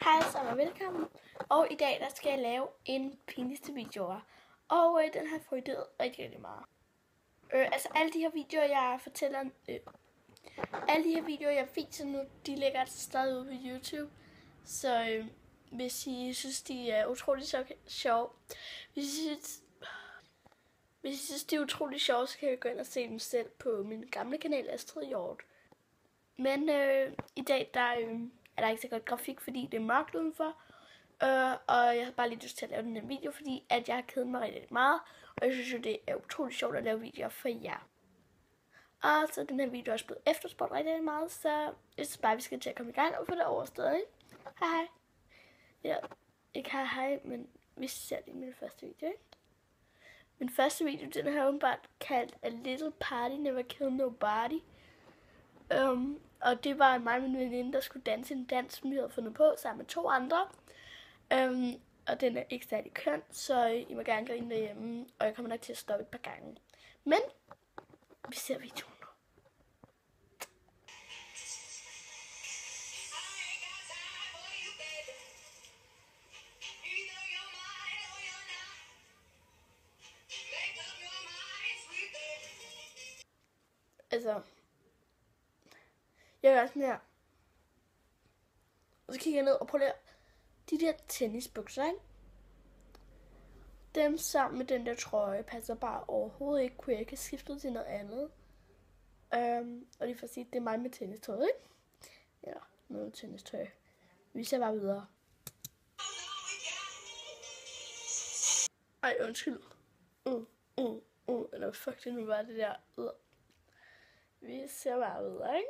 Hej sammen og velkommen. Og i dag der skal jeg lave en pinligste videoer. Og den har jeg frygtet rigtig meget. Altså alle de her videoer jeg fortæller, alle de her videoer jeg viser nu, de ligger stadig ude på YouTube. Så hvis I synes de er utrolig sjove, hvis I synes de er utrolig sjove, så kan I gå ind og se dem selv på min gamle kanal Astrid Hjort. Men i dag der er der ikke så godt grafik, fordi det er mørkt udenfor. Og jeg har bare lige lyst til at lave den her video, fordi at jeg har kedet mig rigtig meget. Og jeg synes jo, det er utrolig sjovt at lave videoer for jer. Og så den her video er også blevet efterspurgt rigtig meget, så jeg synes bare, vi skal til at komme i gang og få det overstået, ikke? Hej hej. Ja, ikke hej, men vi ser det i min første video, ikke? Min første video, den har åbenbart kaldt A Little Party Never Kill Nobody. Og det var mig og min veninde, der skulle danse en dans, som vi havde fundet på, sammen med 2 andre. Og den er ikke særlig køn, så I må gerne grine derhjemme, og jeg kommer nok til at stoppe et par gange. Men vi ser videoen nu. Altså, jeg gør sådan her. Og så kigger jeg ned og prøver at de der tennisbukser, ikke? Dem sammen med den der trøje passer bare overhovedet ikke. Kunne jeg ikke have skiftet til noget andet. Og lige for at sige, det er mig med tennistøj, ikke? Ja, noget tennistøj. Vi ser bare videre. Ej, undskyld. Eller fuck det nu var det der. Vi ser bare videre, ikke?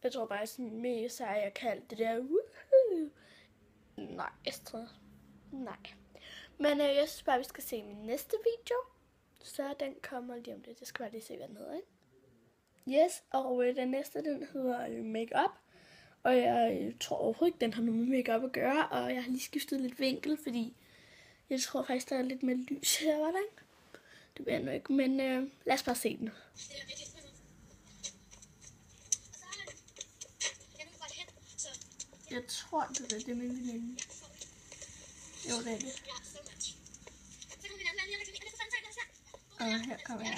Jeg tror bare sådan mega sej, jeg kaldte det der. Nej, Astrid. Nej. Men jeg synes bare, vi skal se min næste video. Så den kommer lige om det. Jeg skal bare lige se, hvad den hedder, ikke? Yes, og den næste, den hedder Make Up. Og jeg tror overhovedet ikke, den har noget med make-up at gøre. Og jeg har lige skiftet lidt vinkel, fordi jeg tror faktisk, der er lidt mere lys her, var der ikke? Det ved jeg nu ikke, men lad os bare se den. Jeg tror, det er det med min veninde. Jo, det er det. Og her kommer jeg.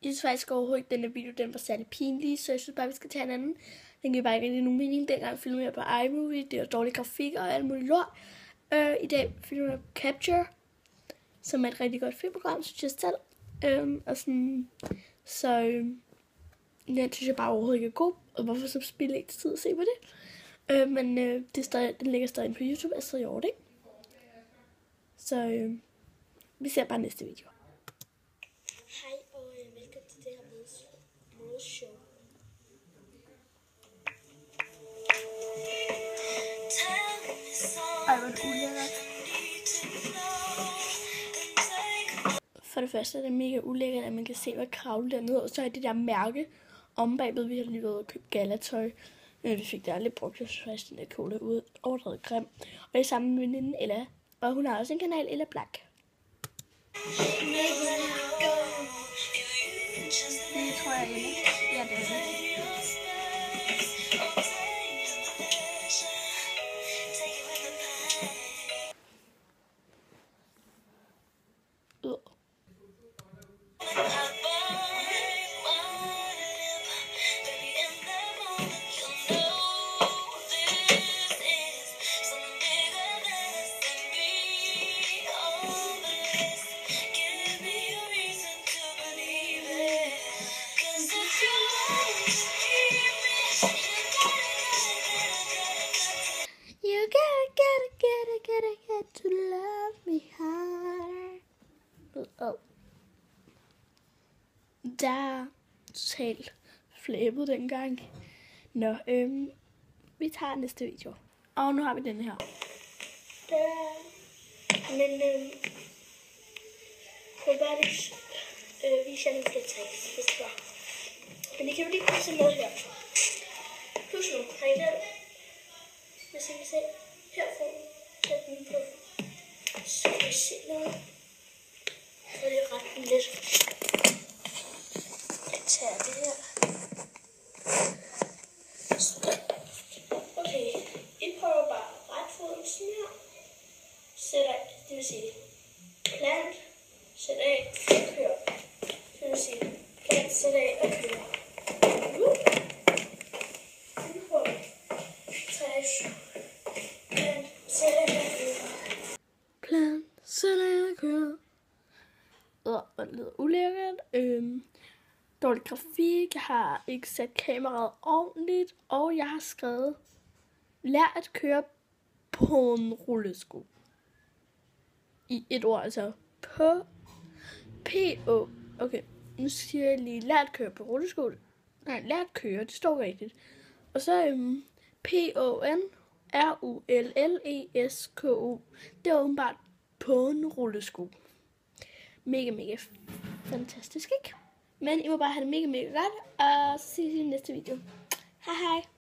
Jeg synes faktisk overhovedet ikke, at denne video den var særlig pinlig, så jeg synes bare, vi skal tage en anden. Den giver bare ikke rigtig nogen mening. Dengang filmede jeg på iMovie, det var dårlig grafik og alt muligt lort. I dag filmer jeg på Capture, som er et rigtig godt filmprogram, synes jeg selv. Og sådan, så den synes jeg bare overhovedet ikke er god. Og hvorfor så spille ikke tid at se på det? Men det er stadig, den ligger stadig på YouTube, Astrid Hjort, ikke? Så vi ser bare næste video. Hej og velkommen til det her modeshow. Ej, hvor er det ulækkert. For det første er det mega ulækkert, at man kan se, hvad kravle dernede. Og så er det der mærke om bagved. Vi har lige været og købt galatøj. Vi fik det aldrig brugt. Jeg synes faktisk, den der kjole er ude overdrevet grim. Og det er sammen med veninden Ella. Og hun har også en kanal, Ella Black. Det tror jeg Ella. Ja, det er det. Get to love me harder. Der er totalt flæbet dengang. Nå, vi tager næste video. Og nu har vi den her. Men prøv verdens vise jer nogle flere tricks, hvis det var. Men I kan jo lige prøve at se med her. Husk nu, har I den? Hvis I kan se herfra, sæt den på. Så kan I se noget. Så er det ret let. Jeg tager det her. Okay, I prøver bare ret foden sådan her. Sæt af, det vil sige plant, sæt af og kør. Det vil sige plant, sæt af og kør. Vi prøver. Trash. Plant, sæt af og kør. Plant, sæt af og kør. Det lyder ulækkert. Dårlig grafik, jeg har ikke sat kameraet ordentligt, og jeg har skrevet, lær at køre på en rullesko. I et ord, altså på P-O. Okay, nu siger jeg lige, lær at køre på rullesko. Nej, lær at køre, det står rigtigt. Og så P-O-N-R-U-L-L-E-S-K-O. Det er åbenbart på en rullesko. Mega fantastisk, ikke? Men I må bare have det mega godt, og så ses i næste video. Hej hej!